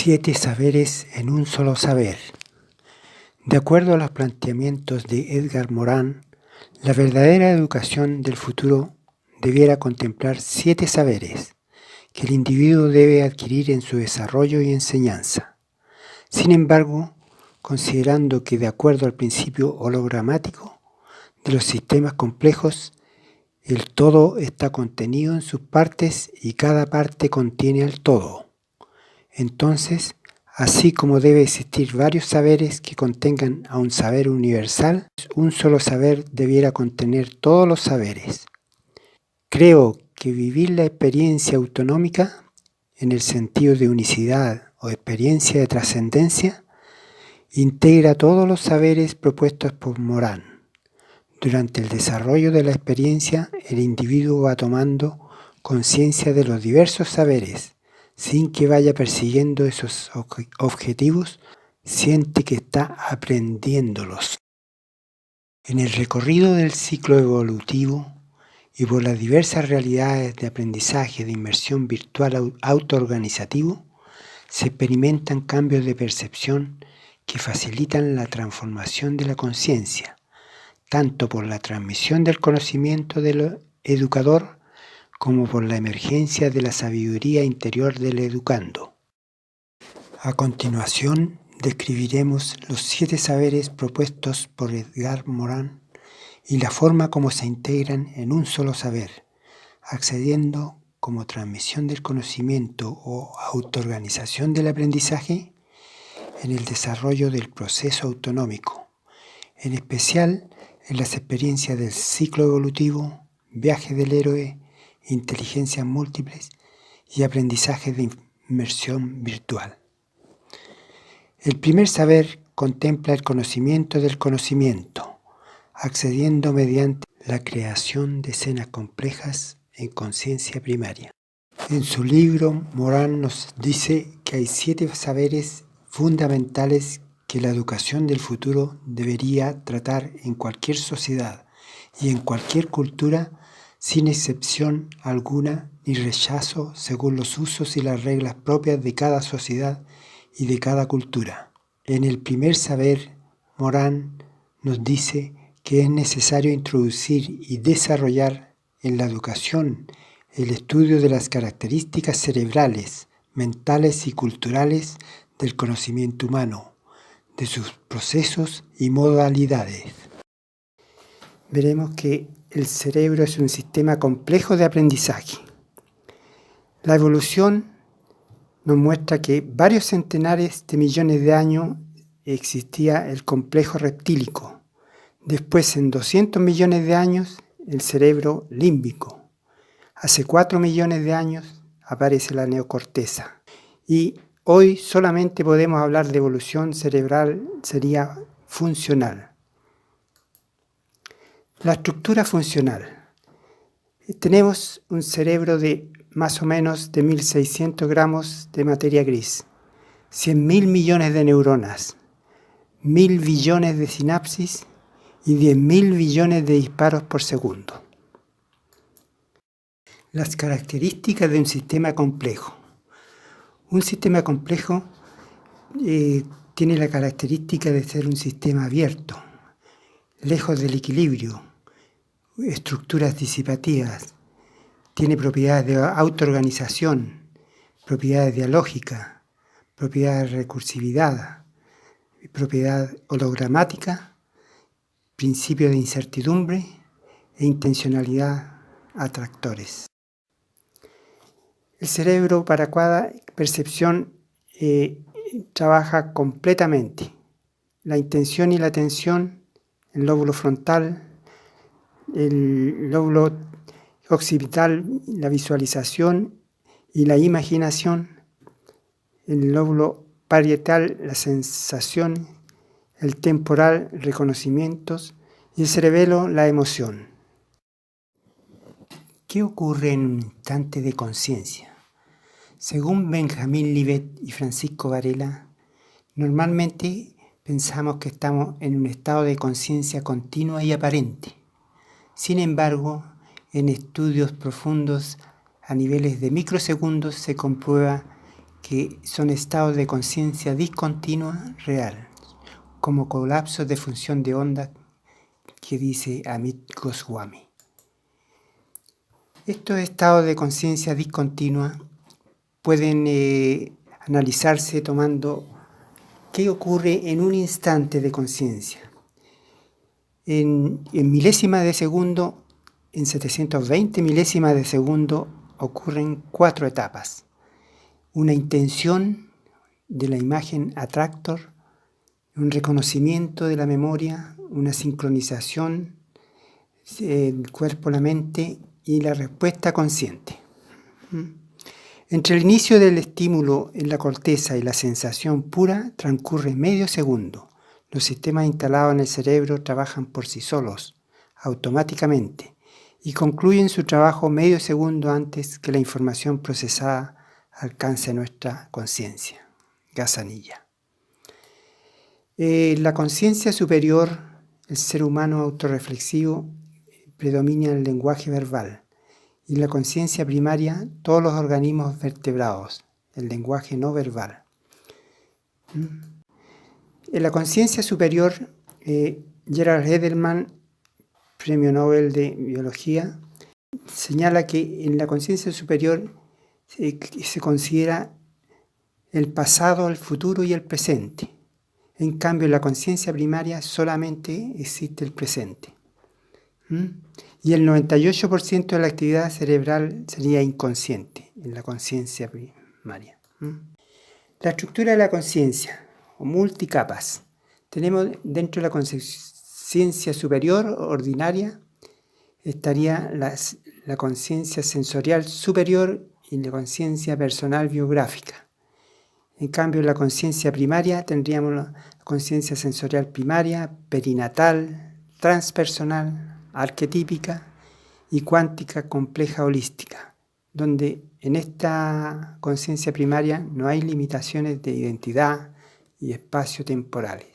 7 saberes en un solo saber. De acuerdo a los planteamientos de Edgar Morin, la verdadera educación del futuro debiera contemplar 7 saberes que el individuo debe adquirir en su desarrollo y enseñanza. Sin embargo, considerando que de acuerdo al principio hologramático de los sistemas complejos, el todo está contenido en sus partes y cada parte contiene al todo. Entonces, así como debe existir varios saberes que contengan a un saber universal, un solo saber debiera contener todos los saberes. Creo que vivir la experiencia autonómica, en el sentido de unicidad o experiencia de trascendencia, integra todos los saberes propuestos por Morin. Durante el desarrollo de la experiencia, el individuo va tomando conciencia de los diversos saberes. Sin que vaya persiguiendo esos objetivos, siente que está aprendiéndolos. En el recorrido del ciclo evolutivo y por las diversas realidades de aprendizaje de inmersión virtual autoorganizativo, se experimentan cambios de percepción que facilitan la transformación de la conciencia, tanto por la transmisión del conocimiento del educador como por la emergencia de la sabiduría interior del educando. A continuación, describiremos los 7 saberes propuestos por Edgar Morin y la forma como se integran en un solo saber, accediendo como transmisión del conocimiento o autoorganización del aprendizaje en el desarrollo del proceso autonómico, en especial en las experiencias del ciclo evolutivo, viaje del héroe, inteligencias múltiples y aprendizaje de inmersión virtual. El primer saber contempla el conocimiento del conocimiento, accediendo mediante la creación de escenas complejas en conciencia primaria. En su libro, Morin nos dice que hay 7 saberes fundamentales que la educación del futuro debería tratar en cualquier sociedad y en cualquier cultura, sin excepción alguna ni rechazo según los usos y las reglas propias de cada sociedad y de cada cultura. En el primer saber, Morin nos dice que es necesario introducir y desarrollar en la educación el estudio de las características cerebrales, mentales y culturales del conocimiento humano, de sus procesos y modalidades. Veremos que el cerebro es un sistema complejo de aprendizaje. La evolución nos muestra que varios centenares de millones de años existía el complejo reptílico. Después, en 200 millones de años, el cerebro límbico. Hace 4 millones de años aparece la neocorteza. Y hoy solamente podemos hablar de evolución cerebral, sería funcional. La estructura funcional. Tenemos un cerebro de más o menos de 1.600 gramos de materia gris, 100.000 millones de neuronas, 1.000 billones de sinapsis y 10.000 billones de disparos por segundo. Las características de un sistema complejo. Un sistema complejo tiene la característica de ser un sistema abierto, lejos del equilibrio, estructuras disipativas, tiene propiedades de autoorganización, propiedades dialógicas, propiedades de recursividad, propiedad hologramática, principio de incertidumbre e intencionalidad atractores. El cerebro para cada percepción trabaja completamente. La intención y la atención, el lóbulo frontal, el lóbulo occipital, la visualización y la imaginación, el lóbulo parietal, la sensación, el temporal, reconocimientos y el cerebelo, la emoción. ¿Qué ocurre en un instante de conciencia? Según Benjamín Libet y Francisco Varela, normalmente pensamos que estamos en un estado de conciencia continua y aparente. Sin embargo, en estudios profundos a niveles de microsegundos se comprueba que son estados de conciencia discontinua real, como colapsos de función de onda que dice Amit Goswami. Estos estados de conciencia discontinua pueden analizarse tomando qué ocurre en un instante de conciencia. En milésimas de segundo, en 720 milésimas de segundo, ocurren 4 etapas. Una intención de la imagen atractor, un reconocimiento de la memoria, una sincronización del cuerpo, la mente y la respuesta consciente. Entre el inicio del estímulo en la corteza y la sensación pura transcurre medio segundo. Los sistemas instalados en el cerebro trabajan por sí solos, automáticamente, y concluyen su trabajo medio segundo antes que la información procesada alcance nuestra conciencia. Gazzanilla. La conciencia superior, el ser humano autorreflexivo, predomina el lenguaje verbal. Y la conciencia primaria, todos los organismos vertebrados, el lenguaje no verbal. En la conciencia superior, Gerald Edelman, Premio Nobel de Biología, señala que en la conciencia superior se considera el pasado, el futuro y el presente. En cambio, en la conciencia primaria solamente existe el presente. Y el 98% de la actividad cerebral sería inconsciente en la conciencia primaria. La estructura de la conciencia, o multicapas. Tenemos dentro de la conciencia superior ordinaria, estaría la conciencia sensorial superior y la conciencia personal biográfica. En cambio, en la conciencia primaria tendríamos la conciencia sensorial primaria, perinatal, transpersonal, arquetípica y cuántica compleja holística, donde en esta conciencia primaria no hay limitaciones de identidad y espacio temporales.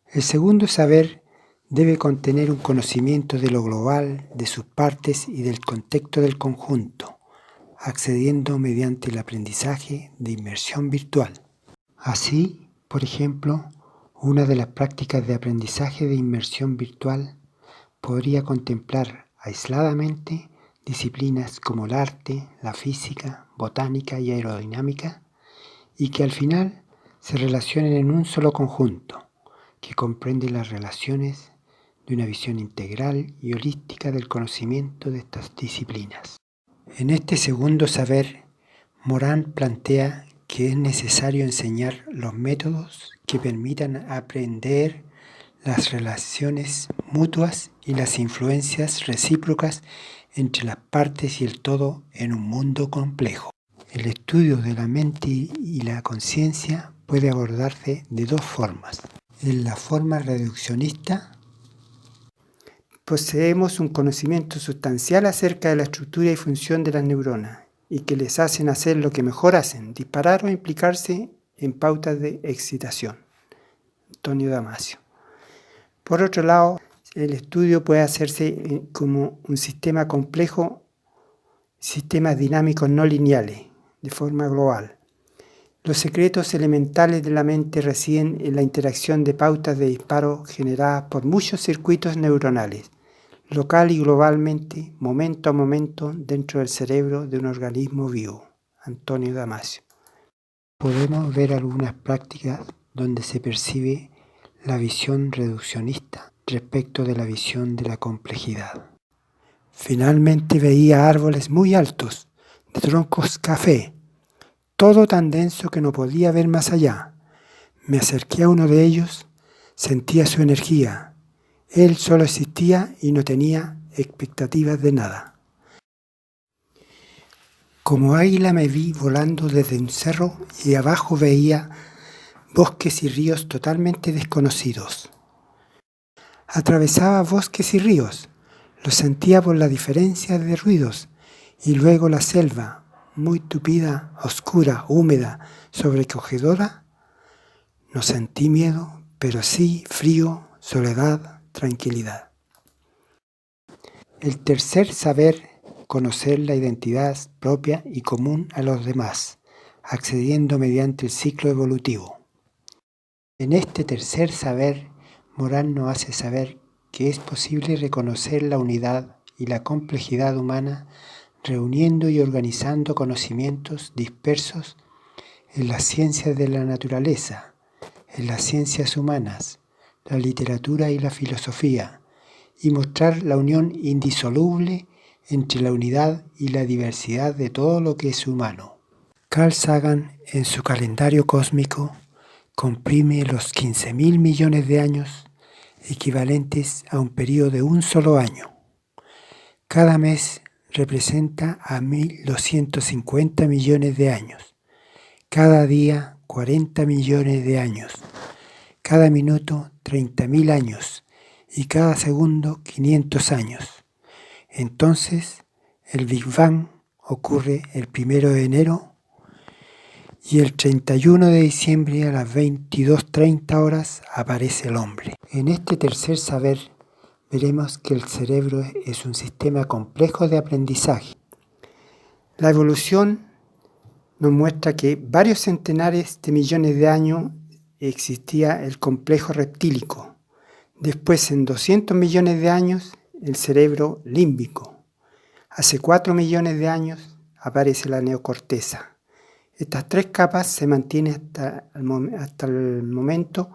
El segundo saber debe contener un conocimiento de lo global, de sus partes y del contexto del conjunto, accediendo mediante el aprendizaje de inmersión virtual. Así, por ejemplo, una de las prácticas de aprendizaje de inmersión virtual podría contemplar aisladamente disciplinas como el arte, la física, botánica y aerodinámica, y que al final se relacionen en un solo conjunto, que comprende las relaciones de una visión integral y holística del conocimiento de estas disciplinas. En este segundo saber, Morán plantea que es necesario enseñar los métodos que permitan aprender las relaciones mutuas y las influencias recíprocas entre las partes y el todo en un mundo complejo. El estudio de la mente y la conciencia puede abordarse de 2 formas. En la forma reduccionista, poseemos un conocimiento sustancial acerca de la estructura y función de las neuronas y que les hacen hacer lo que mejor hacen, disparar o implicarse en pautas de excitación. Antonio Damasio. Por otro lado, el estudio puede hacerse como un sistema complejo, sistemas dinámicos no lineales, de forma global. Los secretos elementales de la mente residen en la interacción de pautas de disparo generadas por muchos circuitos neuronales, local y globalmente, momento a momento, dentro del cerebro de un organismo vivo. Antonio Damasio. Podemos ver algunas prácticas donde se percibe la visión reduccionista respecto de la visión de la complejidad. Finalmente veía árboles muy altos, de troncos café, todo tan denso que no podía ver más allá. Me acerqué a uno de ellos, sentía su energía. Él solo existía y no tenía expectativas de nada. Como águila me vi volando desde un cerro y abajo veía bosques y ríos totalmente desconocidos. Atravesaba bosques y ríos, los sentía por la diferencia de ruidos, y luego la selva, muy tupida, oscura, húmeda, sobrecogedora. No sentí miedo, pero sí frío, soledad, tranquilidad. El tercer saber, conocer la identidad propia y común a los demás, accediendo mediante el ciclo evolutivo. En este tercer saber, Morán nos hace saber que es posible reconocer la unidad y la complejidad humana reuniendo y organizando conocimientos dispersos en las ciencias de la naturaleza, en las ciencias humanas, la literatura y la filosofía, y mostrar la unión indisoluble entre la unidad y la diversidad de todo lo que es humano. Carl Sagan, en su calendario cósmico, comprime los 15.000 millones de años equivalentes a un periodo de un solo año. Cada mes representa a 1.250 millones de años, cada día 40 millones de años, cada minuto 30.000 años y cada segundo 500 años. Entonces, el Big Bang ocurre el 1 de enero y el 31 de diciembre a las 22:30 horas aparece el hombre. En este tercer saber veremos que el cerebro es un sistema complejo de aprendizaje. La evolución nos muestra que varios centenares de millones de años existía el complejo reptílico. Después, en 200 millones de años, el cerebro límbico. Hace 4 millones de años aparece la neocorteza. Estas tres capas se mantienen hasta el momento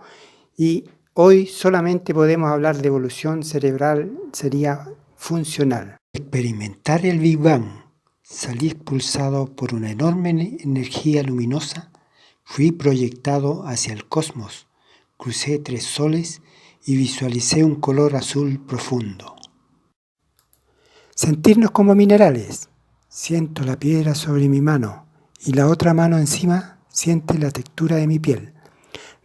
y hoy solamente podemos hablar de evolución cerebral, sería funcional. Experimentar el Big Bang, salí expulsado por una enorme energía luminosa, fui proyectado hacia el cosmos, crucé 3 soles y visualicé un color azul profundo. Sentirnos como minerales. Siento la piedra sobre mi mano y la otra mano encima siente la textura de mi piel.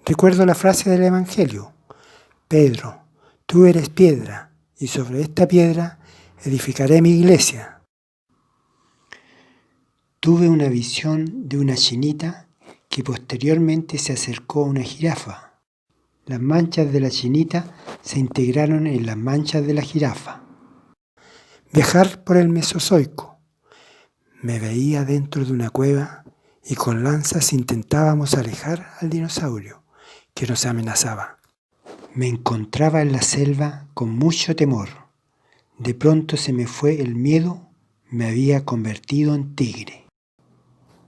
Recuerdo la frase del Evangelio: Pedro, tú eres piedra y sobre esta piedra edificaré mi iglesia. Tuve una visión de una chinita que posteriormente se acercó a una jirafa. Las manchas de la chinita se integraron en las manchas de la jirafa. Viajar por el Mesozoico. Me veía dentro de una cueva y con lanzas intentábamos alejar al dinosaurio que nos amenazaba. Me encontraba en la selva con mucho temor. De pronto se me fue el miedo, me había convertido en tigre.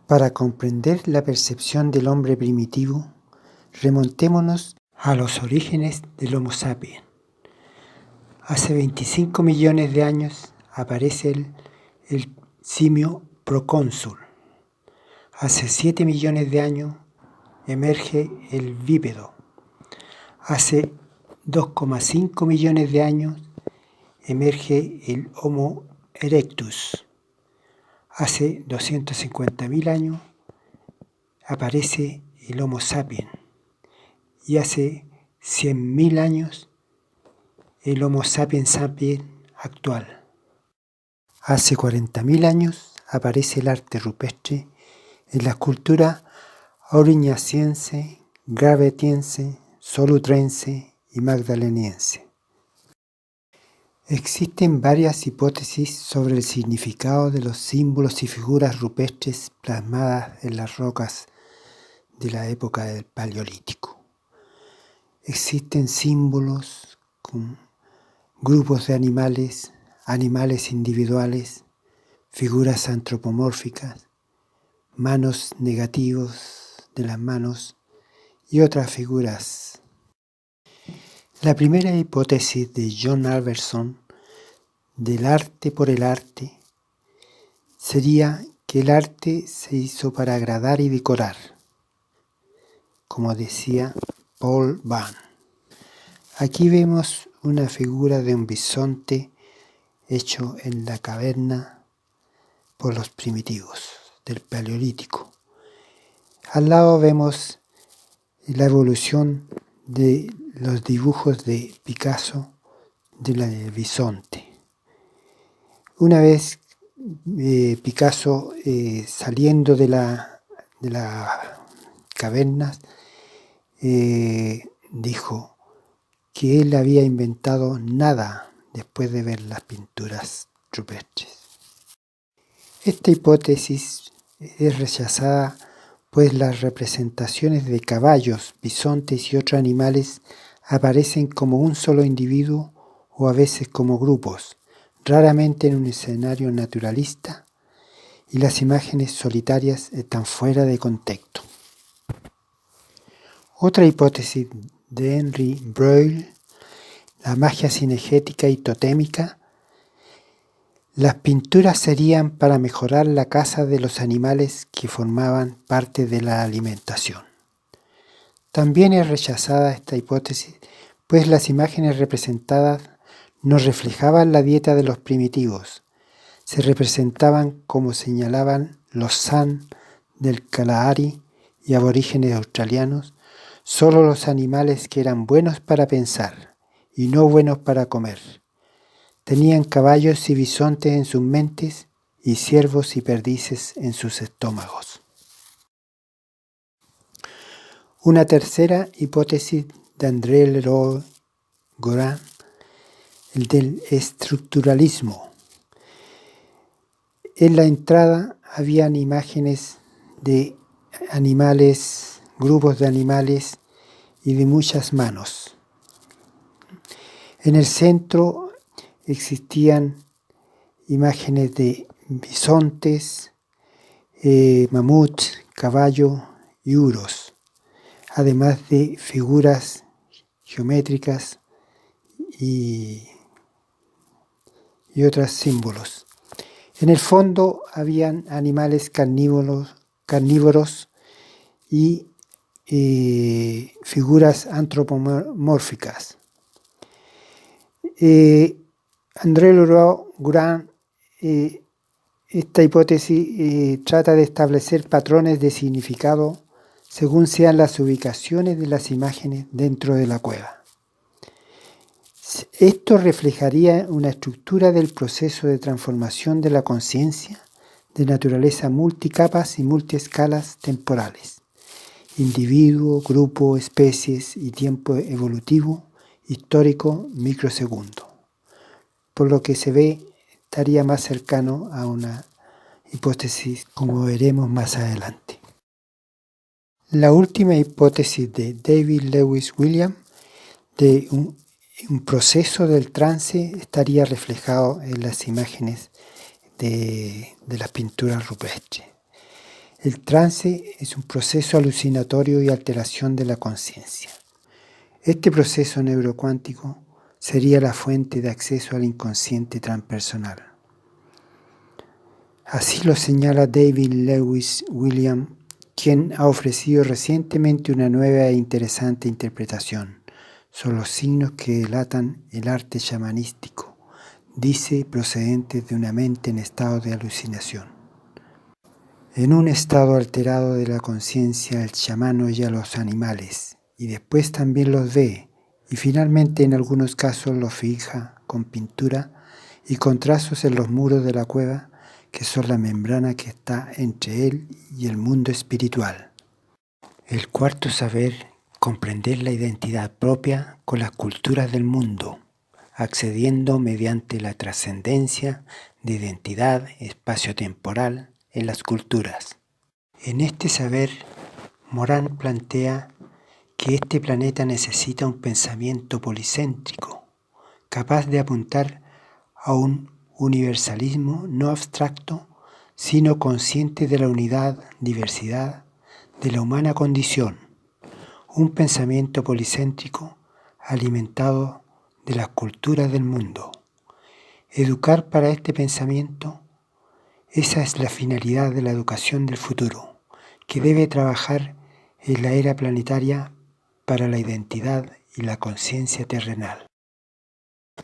Para comprender la percepción del hombre primitivo, remontémonos a los orígenes del Homo sapiens. Hace 25 millones de años aparece el simio procónsul. Hace 7 millones de años emerge el bípedo. Hace 2,5 millones de años emerge el Homo erectus. Hace 250.000 años aparece el Homo sapiens. Y hace 100.000 años el Homo sapiens sapiens actual. Hace 40.000 años aparece el arte rupestre en la cultura auriñaciense, gravetiense, solutrense y magdaleniense. Existen varias hipótesis sobre el significado de los símbolos y figuras rupestres plasmadas en las rocas de la época del Paleolítico. Existen símbolos con grupos de animales, animales individuales, figuras antropomórficas, manos negativos de las manos y otras figuras. La primera hipótesis de John Alverson del arte por el arte sería que el arte se hizo para agradar y decorar, como decía Paul Van. Aquí vemos una figura de un bisonte hecho en la caverna por los primitivos del Paleolítico. Al lado vemos la evolución de los dibujos de Picasso del bisonte. Una vez Picasso saliendo de la caverna dijo que él había inventado nada después de ver las pinturas rupestres. Esta hipótesis es rechazada pues las representaciones de caballos, bisontes y otros animales aparecen como un solo individuo o a veces como grupos, raramente en un escenario naturalista, y las imágenes solitarias están fuera de contexto. Otra hipótesis de Henry Breuil, la magia cinegética y totémica. Las pinturas serían para mejorar la caza de los animales que formaban parte de la alimentación. También es rechazada esta hipótesis, pues las imágenes representadas no reflejaban la dieta de los primitivos. Se representaban, como señalaban los San del Kalahari y aborígenes australianos, solo los animales que eran buenos para pensar y no buenos para comer. Tenían caballos y bisontes en sus mentes y ciervos y perdices en sus estómagos. Una tercera hipótesis de André Leroi-Gourhan, el del estructuralismo. En la entrada habían imágenes de animales, grupos de animales y de muchas manos. En el centro existían imágenes de bisontes, mamuts, caballo y uros, además de figuras geométricas y otros símbolos. En el fondo habían animales carnívoros y figuras antropomórficas. André Leroi-Gourhan, esta hipótesis trata de establecer patrones de significado según sean las ubicaciones de las imágenes dentro de la cueva. Esto reflejaría una estructura del proceso de transformación de la conciencia de naturaleza multicapas y multiescalas temporales, individuo, grupo, especies y tiempo evolutivo, histórico, microsegundo. Por lo que se ve, estaría más cercano a una hipótesis como veremos más adelante. La última hipótesis de David Lewis Williams de un proceso del trance estaría reflejado en las imágenes de las pinturas rupestres. El trance es un proceso alucinatorio y alteración de la conciencia. Este proceso neurocuántico sería la fuente de acceso al inconsciente transpersonal. Así lo señala David Lewis Williams, quien ha ofrecido recientemente una nueva e interesante interpretación. Son los signos que delatan el arte chamanístico, dice, procedentes de una mente en estado de alucinación. En un estado alterado de la conciencia, el chamán oye a los animales y después también los ve, y finalmente en algunos casos los fija con pintura y con trazos en los muros de la cueva, que son la membrana que está entre él y el mundo espiritual. El cuarto saber, comprender la identidad propia con las culturas del mundo, accediendo mediante la trascendencia de identidad espacio-temporal en las culturas. En este saber, Morán plantea que este planeta necesita un pensamiento policéntrico, capaz de apuntar a un universalismo no abstracto, sino consciente de la unidad, diversidad de la humana condición, un pensamiento policéntrico alimentado de las culturas del mundo. Educar para este pensamiento, esa es la finalidad de la educación del futuro, que debe trabajar en la era planetaria para la identidad y la conciencia terrenal.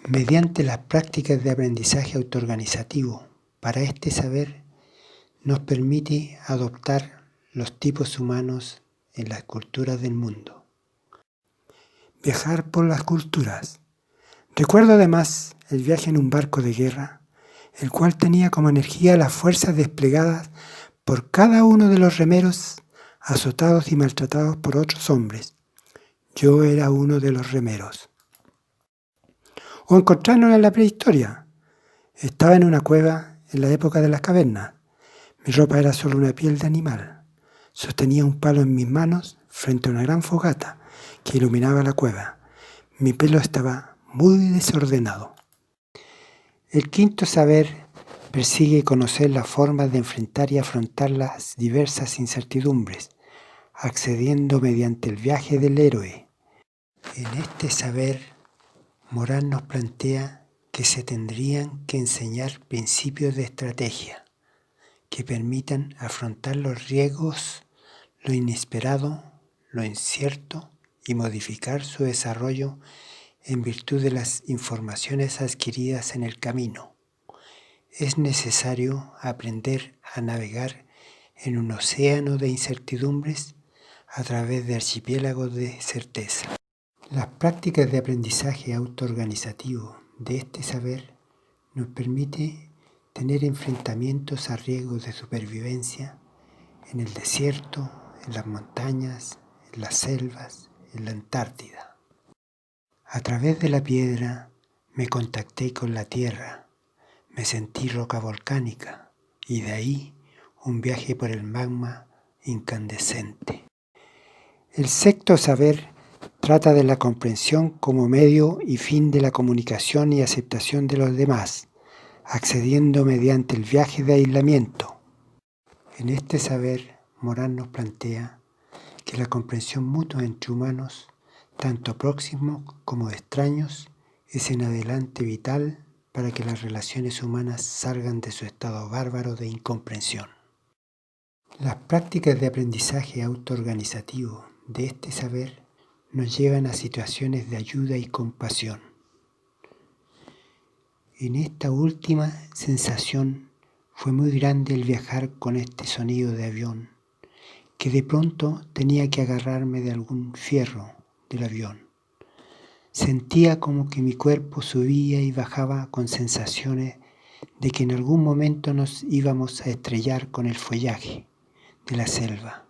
Mediante las prácticas de aprendizaje autoorganizativo, para este saber nos permite adoptar los tipos humanos en las culturas del mundo. Viajar por las culturas. Recuerdo además el viaje en un barco de guerra, el cual tenía como energía las fuerzas desplegadas por cada uno de los remeros azotados y maltratados por otros hombres. Yo era uno de los remeros. O encontrarnos en la prehistoria. Estaba en una cueva en la época de las cavernas. Mi ropa era solo una piel de animal. Sostenía un palo en mis manos frente a una gran fogata que iluminaba la cueva. Mi pelo estaba muy desordenado. El quinto saber persigue conocer las formas de enfrentar y afrontar las diversas incertidumbres, accediendo mediante el viaje del héroe. En este saber, Morán nos plantea que se tendrían que enseñar principios de estrategia que permitan afrontar los riesgos, lo inesperado, lo incierto y modificar su desarrollo en virtud de las informaciones adquiridas en el camino. Es necesario aprender a navegar en un océano de incertidumbres a través de archipiélagos de certeza. Las prácticas de aprendizaje autoorganizativo de este saber nos permite tener enfrentamientos a riesgos de supervivencia en el desierto, en las montañas, en las selvas, en la Antártida. A través de la piedra me contacté con la tierra, me sentí roca volcánica y de ahí un viaje por el magma incandescente. El sexto saber trata de la comprensión como medio y fin de la comunicación y aceptación de los demás, accediendo mediante el viaje de aislamiento. En este saber, Morán nos plantea que la comprensión mutua entre humanos, tanto próximos como extraños, es en adelante vital para que las relaciones humanas salgan de su estado bárbaro de incomprensión. Las prácticas de aprendizaje autoorganizativo de este saber nos llevan a situaciones de ayuda y compasión. En esta última sensación fue muy grande el viajar con este sonido de avión, que de pronto tenía que agarrarme de algún fierro del avión. Sentía como que mi cuerpo subía y bajaba con sensaciones de que en algún momento nos íbamos a estrellar con el follaje de la selva.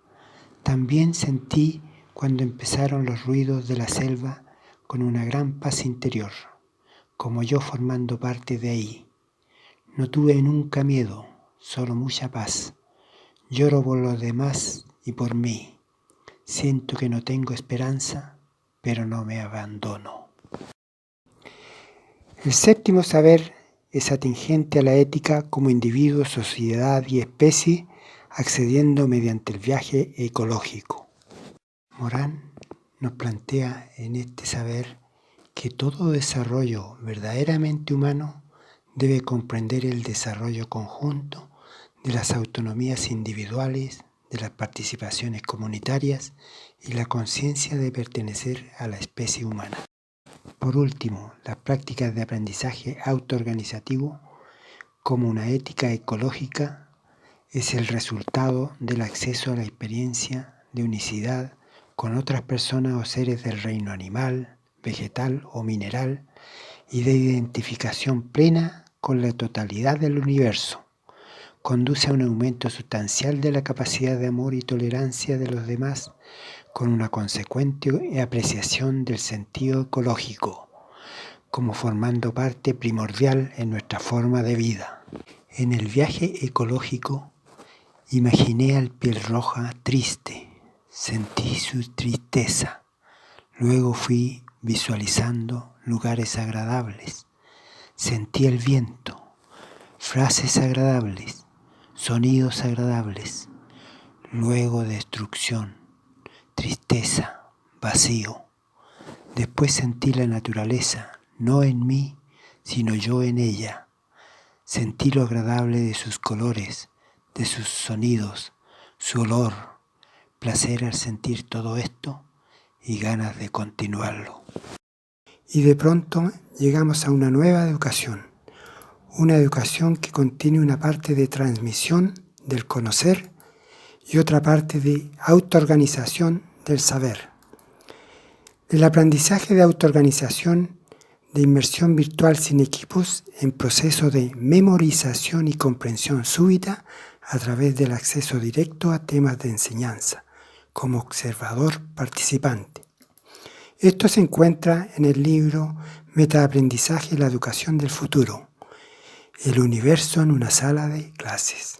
También sentí cuando empezaron los ruidos de la selva con una gran paz interior, como yo formando parte de ahí. No tuve nunca miedo, solo mucha paz. Lloro por los demás y por mí. Siento que no tengo esperanza, pero no me abandono. El séptimo saber es atingente a la ética como individuo, sociedad y especie, accediendo mediante el viaje ecológico. Morán nos plantea en este saber que todo desarrollo verdaderamente humano debe comprender el desarrollo conjunto de las autonomías individuales, de las participaciones comunitarias y la conciencia de pertenecer a la especie humana. Por último, las prácticas de aprendizaje autoorganizativo como una ética ecológica es el resultado del acceso a la experiencia de unicidad con otras personas o seres del reino animal, vegetal o mineral y de identificación plena con la totalidad del universo. Conduce a un aumento sustancial de la capacidad de amor y tolerancia de los demás, con una consecuente apreciación del sentido ecológico, como formando parte primordial en nuestra forma de vida. En el viaje ecológico, imaginé al piel roja triste, sentí su tristeza, luego fui visualizando lugares agradables, sentí el viento, frases agradables, sonidos agradables, luego destrucción, tristeza, vacío. Después sentí la naturaleza, no en mí, sino yo en ella. Sentí lo agradable de sus colores, de sus sonidos, su olor, placer al sentir todo esto y ganas de continuarlo. Y de pronto llegamos a una nueva educación, una educación que contiene una parte de transmisión del conocer y otra parte de autoorganización del saber. El aprendizaje de autoorganización de inmersión virtual sin equipos en proceso de memorización y comprensión súbita a través del acceso directo a temas de enseñanza, como observador participante. Esto se encuentra en el libro Metaaprendizaje y la educación del futuro, el universo en una sala de clases.